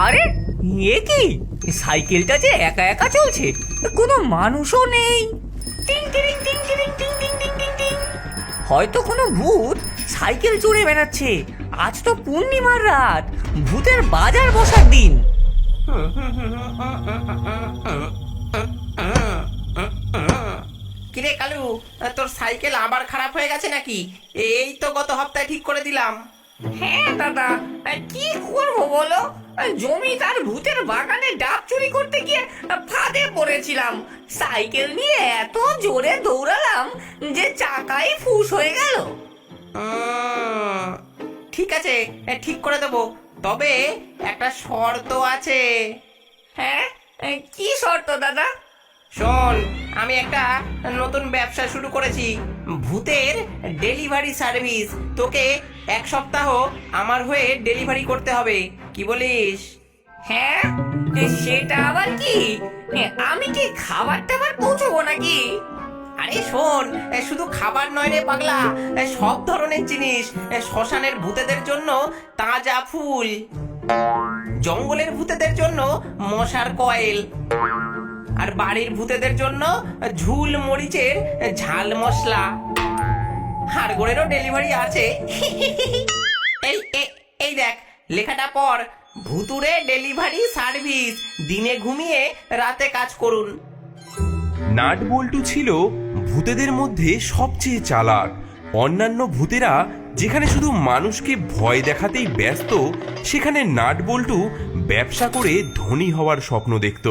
আরে এ কি, সাইকেলটা যে একা একা চলছে, কোনো মানুষও নেই। টিং টিং টিং টিং টিং টিং টিং টিং টিং। হয়তো কোনো ভূত সাইকেল চড়ে বেড়াচ্ছে। আজ তো পূর্ণিমার রাত, ভূতের বাজার বসার দিন। কিরে কালু, তোর সাইকেল আবার খারাপ হয়ে গেছে নাকি? এই তো গত সপ্তাহে ঠিক করে দিলাম। হ্যাঁ দাদা, কি করবো বলো, জমিদার ভূতের বাগানে ডাব চুরি করতে গিয়ে ফাঁদে পড়েছিলাম। সাইকেল নিয়ে এত জোরে দৌড়ালাম যে চাকাই ফুস হয়ে গেল। ঠিক আছে, ঠিক করে দেবো, তবে একটা শর্ত আছে। হ্যাঁ, কি শর্ত দাদা? শোন, আমি একটা নতুন ব্যবসা শুরু করেছি, ভূতের ডেলিভারি সার্ভিস। তোকে 1 সপ্তাহ আমার হয়ে ডেলিভারি করতে হবে, কি বলিস? হ্যাঁ, সেটা আবার কি? আমি কি খাবার টাবার পৌঁছবো নাকি? আরে শোন, শুধু খাবার নয় রে পাগলা, সব ধরনের জিনিস। শ্মশানের ভূতেদের জন্য তাজা ফুল, জঙ্গলের ভূতেদের জন্য মশার কয়েল, আর বাড়ির ভূতেদের জন্য ঝুল মরিচের ঝাল মশলা। হাড়গোড়েরও ডেলিভারি আছে। এই দেখ, লেখাটা পর, ভুতুরে ডেলিভারি সার্ভিস, দিনে ঘুমিয়ে রাতে কাজ করুন। নাট বল্টু ছিল ভূতেদের মধ্যে সবচেয়ে চালাক। অন্যান্য ভূতেরা যেখানে শুধু মানুষকে ভয় দেখাতেই ব্যস্ত, সেখানে নাট বল্টু ব্যবসা করে ধনী হওয়ার স্বপ্ন দেখত।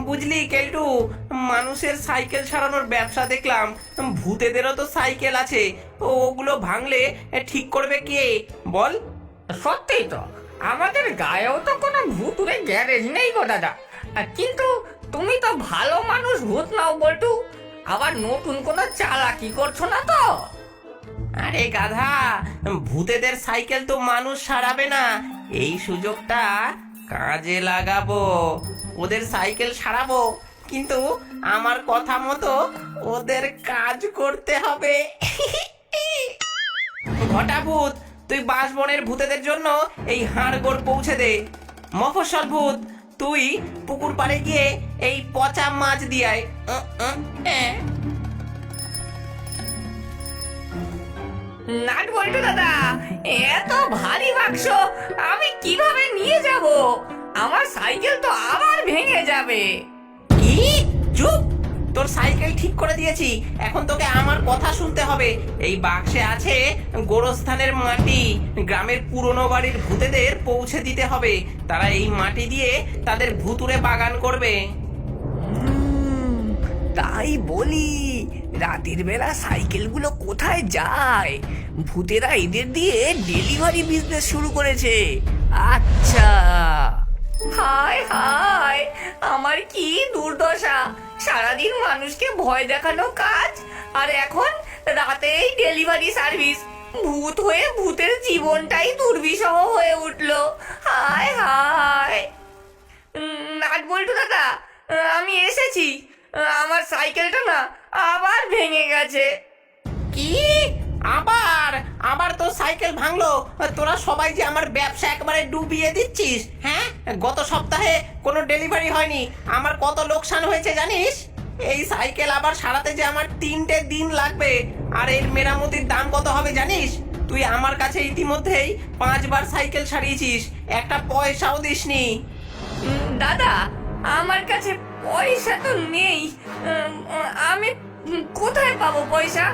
বুঝলি কেলটু, মানুষের সাইকেল সারানোর ব্যবসা দেখলাম, ভূতেদেরও তো সাইকেল আছে, ওগুলো ভাঙলে ঠিক করবে কে বল? সত্যি তো, আমাদের গায়েও তো কোনো ভুতুরে গ্যারেজ নেই গো দাদা। কিন্তু তুমি তো ভালো মানুষ, ভূত নাও বল্টু, আবার নতুন কোনো চালাকি করছো না তো? আরে গাধা, ভূতেদের সাইকেল তো মানুষ সারাবে না, এই সুযোগটা কাজে লাগাবো, ওদের সাইকেল সারাবো, কিন্তু আমার কথা মতো ওদের কাজ করতে হবে। ঘটা ভূত, তুই বাঁশবনের ভূতেদের জন্য এই হাড়গোড় পৌঁছে দে। মফস্বল ভূত, তুই পুকুর পাড়ে গিয়ে এই পচা মাছ দিয়ে আয়। নাট বল্টু দাদা, এত ভারী বাক্স আমি কিভাবে নিয়ে যাব? আমার সাইকেল তো আবার ভেঙে যাবে। কি? চুপ! তোর সাইকেল ঠিক করে দিয়েছি, এখন তোকে আমার কথা শুনতে হবে। এই বাক্সে আছে গোরস্থানের মাটি, গ্রামের পুরনো বাড়ির ভূতেদের পৌঁছে দিতে হবে। তারা এই মাটি দিয়ে তাদের ভুতুরে বাগান করবে। তাই বলি, রাতের বেলা সাইকেলগুলো কোথায় যায়? ভূতেরা এদের দিয়ে ডেলিভারি বিজনেস শুরু করেছে। আচ্ছা, হায় হায়, আমার কি দুর্দশা! সারাদিন মানুষকে ভয় দেখানো কাজ, আর এখন রাতেই ডেলিভারি সার্ভিস। ভূত হয়ে ভূতের জীবনটাই দুর্বিষহ হয়ে উঠলো। হায় হায়। নাট বল্টু দাদা, আমি এসেছি। আমার সাইকেলটা না আবার ভেঙে গেছে। কি? আবার আবার তোর সাইকেল ভাঙলো? তোরা সবাই যে আমার ব্যবসা একবারে ডুবিয়ে দিচ্ছিস। হ্যাঁ, গত সপ্তাহে কোনো ডেলিভারি হয়নি, আমার কত লোকসান হয়েছে জানিস? এই সাইকেল আবার সারাতে যে আমার 3টে দিন লাগবে, আর এর মেরামতির দাম কত হবে জানিস? তুই আমার কাছে ইতিমধ্যেই 5বার সাইকেল সারিয়েছিস, একটা পয়সাও দিসনি। দাদা, আমার কাছে পয়সা তো নেই। আমি কোথায় পাবো পয়সা?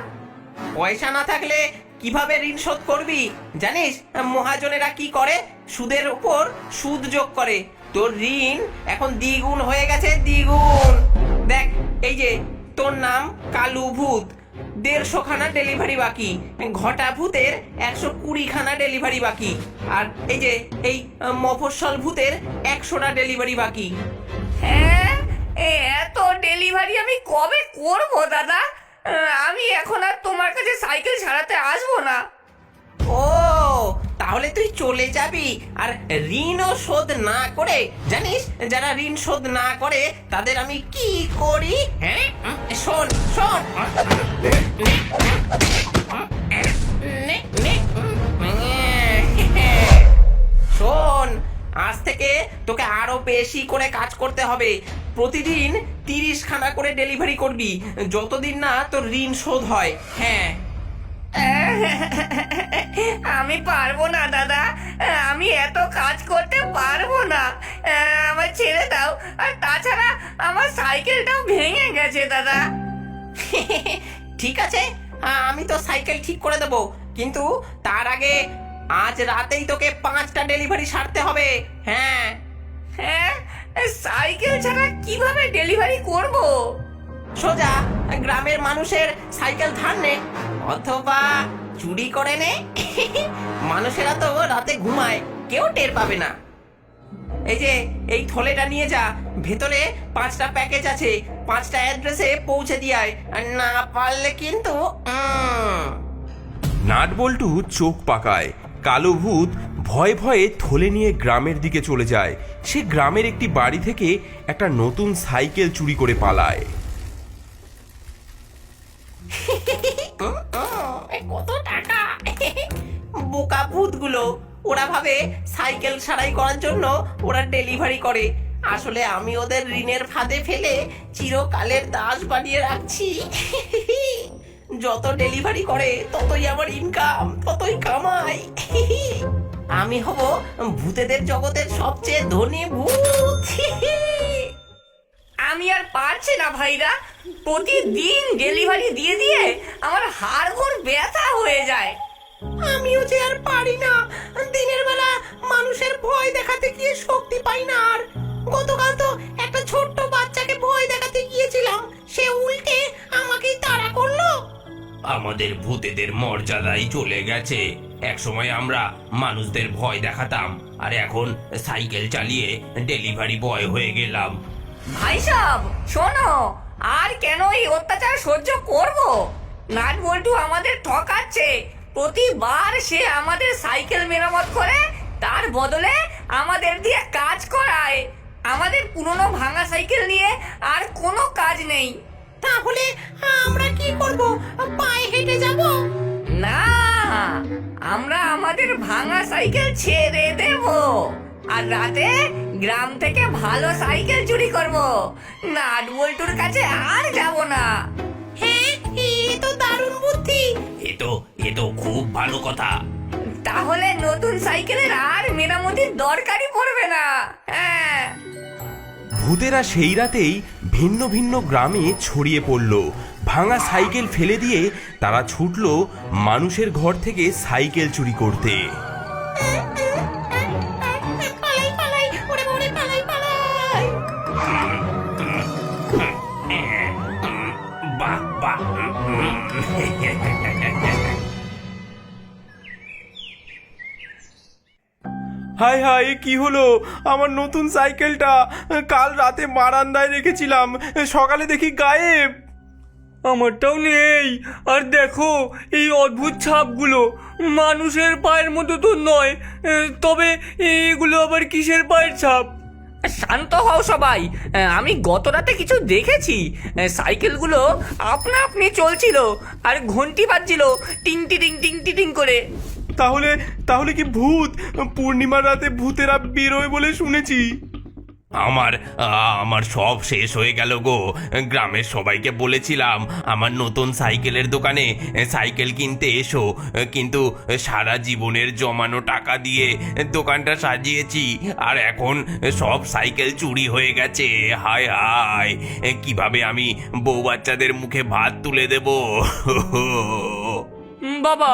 পয়সা না থাকলে কিভাবে ঋণ শোধ করবি জানিস? মহাজনেরা কি করে? সুদের উপর সুদ যোগ করে। তোর ঋণ এখন দ্বিগুণ হয়ে গেছে, দ্বিগুণ। দেখ, এই যে তোর নাম কালু ভূত, 150 খানা ডেলিভারি বাকি। ঘটা ভূতের 120 খানা ডেলিভারি বাকি। আর এই যে এই মফস্বল ভূতের 100টা ডেলিভারি বাকি। হ্যাঁ, এত ডেলিভারি আমি কবে করব দাদা? আমি এখন আর তোমার কাছে সাইকেল ছাড়াতে আসবো না। ও, তাহলে তুই চলে যাবি আর ঋণও শোধ না করে? জানিস, যারা ঋণ শোধ না করে তাদের আমি কি করি? হ্যাঁ, শোন শোন, শোন, আজ থেকে বেশি করে কাজ করতে হবে। প্রতিদিন 30 খানা করে ডেলিভারি করবি, যতদিন না তোর ঋণ শোধ হয়। হ্যাঁ, আমি পারবো না দাদা, আমি এত কাজ করতে পারবো না, আমার ছেড়ে দাও। আর তাছাড়া আমার সাইকেলটাও ভেঙে গেছে দাদা। ঠিক আছে, আমি তো সাইকেল ঠিক করে দেবো, কিন্তু তার আগে আজ রাতেই তোকে 5টা ডেলিভারি সারতে হবে। হ্যাঁ, হ্যাঁ, সাইকেল ছাড়া কিভাবে ডেলিভারি করবো? সোজা গ্রামের মানুষের সাইকেল ধার নে, অথবা চুরি করে নে। মানুষেরা তো রাতে ঘুমায়, কেউ টের পাবে না। এই যে এই থলেটা নিয়ে যা, ভেতরে 5টা প্যাকেজ আছে, 5টা অ্যাড্রেসে পৌঁছে দিয়ায়। আর না পারলে কিন্তু নাট বল্টু চোখ পাকায়। কালো ভূত ভয়ে ভয়ে থলে নিয়ে গ্রামের দিকে চলে যায়। সে গ্রামের একটি বাড়ি থেকে একটা নতুন সাইকেল চুরি করে পালায়। কত টাকা! বোকা ভূতগুলো, ওরা ভাবে সাইকেল সারাই করার জন্য ওরা ডেলিভারি করে। আসলে আমি ওদের ঋণের ফাঁদে ফেলে চিরকালের দাস বানিয়ে রাখছি। যত ডেলিভারি করে ততই আমার ইনকাম, ততই কামাই। আমি হব ভূতেদের জগতের সবচেয়ে ধনী ভূত। আমি আর পারছি না ভাইরা, প্রতিদিন ডেলিভারি দিয়ে দিয়ে আমার হাড়গোড় ব্যথা হয়ে যায়। আমিও যে আর পারি না, দিনের বেলা মানুষের ভয় দেখাতে গিয়ে শক্তি পাই না। আর গতকাল তো একটা ছোট্ট বাচ্চাকে ভয় দেখাতে গিয়েছিলাম, সে উল্টে আমাকেই তাড়া করলো। আমাদের ভূতেদের মর্যাদাই চলে গেছে। একসময় আমরা মানুষদের ভয় দেখাতাম, আর এখন সাইকেল চালিয়ে ডেলিভারি বয় হয়ে গেলাম। ভাই সাহেব শোনো, আর কেন এই অত্যাচার সহ্য করব? নাট বল্টু আমাদের ঠকাচ্ছে। প্রতিবার সে আমাদের সাইকেল মেরামত করে, তার বদলে আমাদের দিয়ে কাজ করায়। আমাদের পুরনো ভাঙা সাইকেল নিয়ে আর কোনো কাজ নেই। তাহলে আমরা কি করব? পায়ে হেঁটে যাব? না, আমরা আমাদের ভাঙা সাইকেল ছেড়ে দেব, আর রাতে গ্রাম থেকে ভালো সাইকেল চুরি করব। নাট বল্টুর কাছে আর যাব না। হ্যাঁ, এ তো দারুণ বুদ্ধি। এ তো খুব ভালো কথা। তাহলে নতুন সাইকেলের আর মেরামতির দরকারই পড়বে না। হ্যাঁ, ভূতেরা সেই রাতেই ভিন্ন ভিন্ন গ্রামে ছড়িয়ে পড়ল। ভাঙা সাইকেল ফেলে দিয়ে তারা ছুটল মানুষের ঘর থেকে সাইকেল চুরি করতে। পালাই পালাই, ওরে ওরে পালাই পালাই। বাহ বাহ। হাই হাই, কি হলো? আমার নতুন সাইকেলটা কাল রাতে বারান্দায় রেখেছিলাম, সকালে দেখি গায়েব। আমারটাও নেই। আর দেখো এই অদ্ভুত ছাপগুলো, মানুষের পায়ের মতো তো নয়, তবে এগুলো আবার কিসের পায়ের ছাপ? শান্ত হও সবাই। আমি গত রাতে কিছু দেখেছি। সাইকেলগুলো আপনা আপনি চলছিল আর ঘন্টি বাজছিল টিং টিং টিং টিং করে। তাহলে তাহলে কি ভূত? পূর্ণিমার রাতে ভূতেরা বেরোয় বলে শুনেছি। আমার সব শেষ হয়ে গেল গো। গ্রামের সবাইকে বলেছিলাম আমার নতুন সাইকেলের দোকানে সাইকেল কিনতে এসো, কিন্তু সারা জীবনের জমানো টাকা দিয়ে দোকানটা সাজিয়েছি, আর এখন সব সাইকেল চুরি হয়ে গেছে। হায় হায়, কিভাবে আমি বউ বাচ্চাদের মুখে ভাত তুলে দেব? বাবা,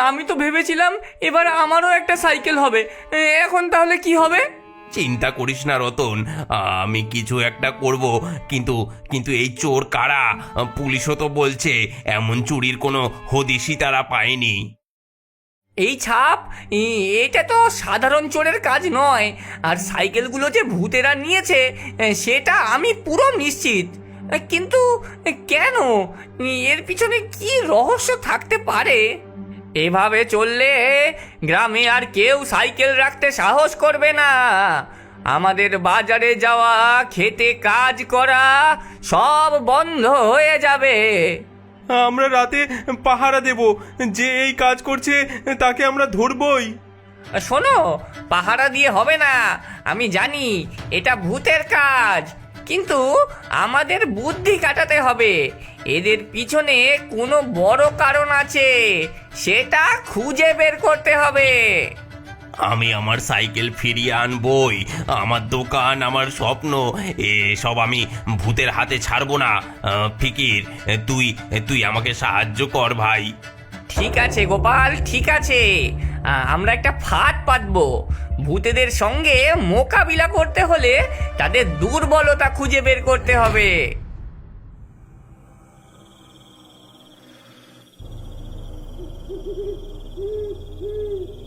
আমি তো ভেবেছিলাম এবার আমারও একটা সাইকেল হবে। এখন তাহলে কি হবে? চিন্তা করিস না রতন, আমি কিছু একটা করব। কিন্তু কিন্তু এই চোর কারা? পুলিশও তো বলছে এমন চুরির কোনো হদিশই তারা পায়নি। এই ছাপ, এটা তো সাধারণ চোরের কাজ নয়। আর সাইকেলগুলো যে ভূতেরা নিয়েছে সেটা আমি পুরো নিশ্চিত। কিন্তু কেন? এর পিছনে কি রহস্য থাকতে পারে? এভাবে চললে গ্রামে আর কেউ সাইকেল রাখতে সাহস করবে না। আমাদের বাজারে যাওয়া, খেতে কাজ করা সব বন্ধ হয়ে যাবে। আমরা রাতে পাহারা দেব, যে এই কাজ করছে তাকে আমরা ধরবই। শোনো, পাহারা দিয়ে হবে না, আমি জানি এটা ভূতের কাজ, কিন্তু আমাদের বুদ্ধি কাটাতে হবে। এদের পিছনে কোনো বড় কারণ আছে, সেটা খুঁজে বের করতে হবে। আমি আমার সাইকেল ফিরিয়ে আনবই, আমার দোকান, আমার স্বপ্ন, এসব আমি ভূতের হাতে ছাড়বো না। ফিকির, তুই তুই আমাকে সাহায্য কর ভাই। ঠিক আছে গোপাল, ঠিক আছে, আমরা একটা ফাঁদ পাতবো। ভূতেদের সঙ্গে মোকাবিলা করতে হলে তাদের দুর্বলতা খুঁজে বের করতে হবে।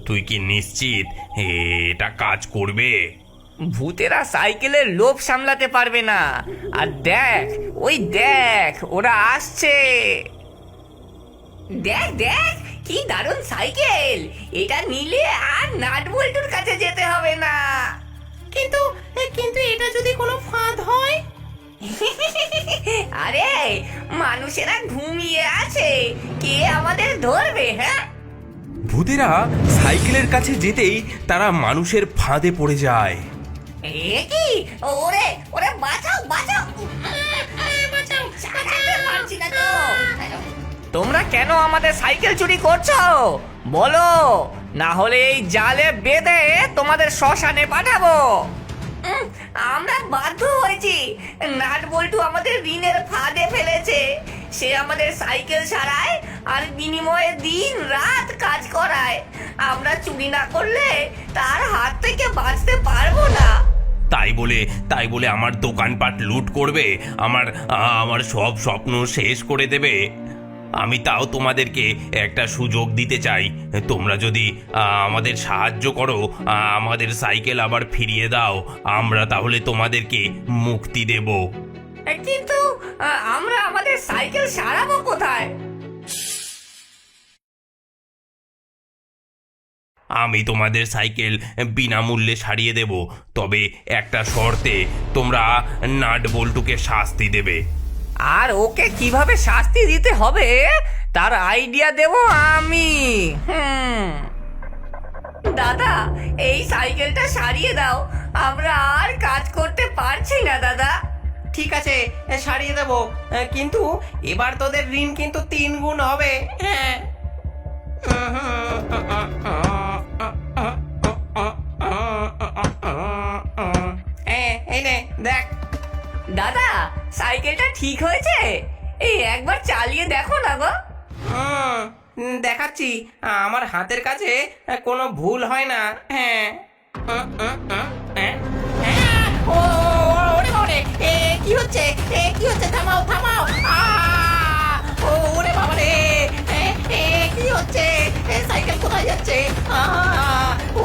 তুই কি নিশ্চিত এটা কাজ করবে? ভূতেরা সাইকেলের লোভ সামলাতে পারবে না। আর দেখ, ওই দেখ, ওরা আসছে। দেখ দেখ, কি দারুণ সাইকেল! এটা নিলে আর নাটবল্টুর কাছে যেতে হবে না। কিন্তু কিন্তু এটা যদি কোনো ফাঁদ হয়? আরে, মানুষেরা ঘুমিয়ে আছে, কে আমাদের ধরবে? হ্যাঁ, ভূতেরা সাইকেলের কাছে যেতেই তারা মানুষের ফাঁদে পড়ে যায়। এ কি? ওরে ওরে, বাঁচাও বাঁচাও, সামলাতে পারছি না তো। তোমরা কেন আমাদের সাইকেল চুরি করছো বলো, না হলে এই জালে বেঁধে তোমাদের শ্মশানে পাঠাবো। আমরা বাধ্য হয়েছি, নাটবল্টু আমাদের ঋণের ফাঁদে ফেলেছে। সে আমাদের সাইকেল সারায় আর বিনিময়ে দিন রাত কাজ করায়। আমরা চুরি না করলে তার হাত থেকে বাঁচতে পারবো না। তাই বলে আমার দোকানপাট লুট করবে, আমার সব স্বপ্ন শেষ করে দেবে। আমি তাও তোমাদেরকে একটা সুযোগ দিতে চাই। তোমরা যদি আমাদের সাহায্য করো, আমাদের সাইকেল আবার ফিরিয়ে দাও, আমরা তাহলে তোমাদেরকে মুক্তি দেব। কিন্তু আমরা আমাদের সাইকেল সারাবো কোথায়? আমি তোমাদের সাইকেল বিনামূল্যে সারিয়ে দেব, তবে একটা শর্তে, তোমরা নাটবল্টুকে শাস্তি দেবে। আর ওকে কিভাবে শাস্তি দিতে হবে তার আইডিয়া দেব আমি। দাদা, এই সাইকেলটা সারিয়ে দাও, আমরা আর কাজ করতে পারছি না দাদা। ঠিক আছে, সারিয়ে দেবো, কিন্তু এবার তোদের ঋণ কিন্তু 3 গুণ হবে। হ্যাঁ। এই নে দেখ। দাদা, সাইকেলটা ঠিক হয়েছে? এই একবার চালিয়ে দেখো না গো। দেখাচ্ছি, আমার হাতের কাছে কোনো ভুল হয় না। হ্যাঁ। ওরে ওরে, কি হচ্ছে? কি হচ্ছে? থামাও থামাও! ওরে বাবা রে, কি হচ্ছে? সাইকেল কোথায় যাচ্ছে?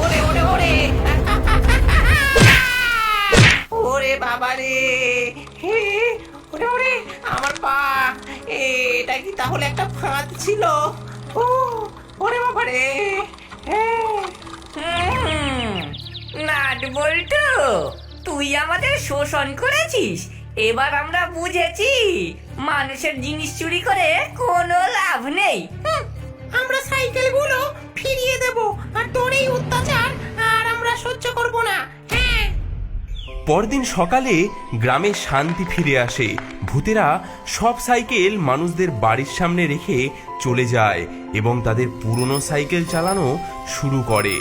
ওরে ওরে ওরে, ওরে বাবা রে, ওরে ওরে, আমার পা! এটা কি তাহলে একটা ফাঁদ ছিল? ওরে বাবা রে! নাটবল্টু, তুই আমাদের শোষণ করেছিস। এবার আমরা বুঝেছি মানুষের জিনিস চুরি করে কোনো লাভ নেই। আমরা সাইকেলগুলো ফিরিয়ে দেব, আর তোর এই অত্যাচার আর আমরা সহ্য করব না। হ্যাঁ। পরদিন সকালে গ্রামে শান্তি ফিরে আসে। ভূতেরা সব সাইকেল মানুষদের বাড়ির সামনে রেখে চলে যায় এবং তাদের পুরনো সাইকেল চালানো শুরু করে।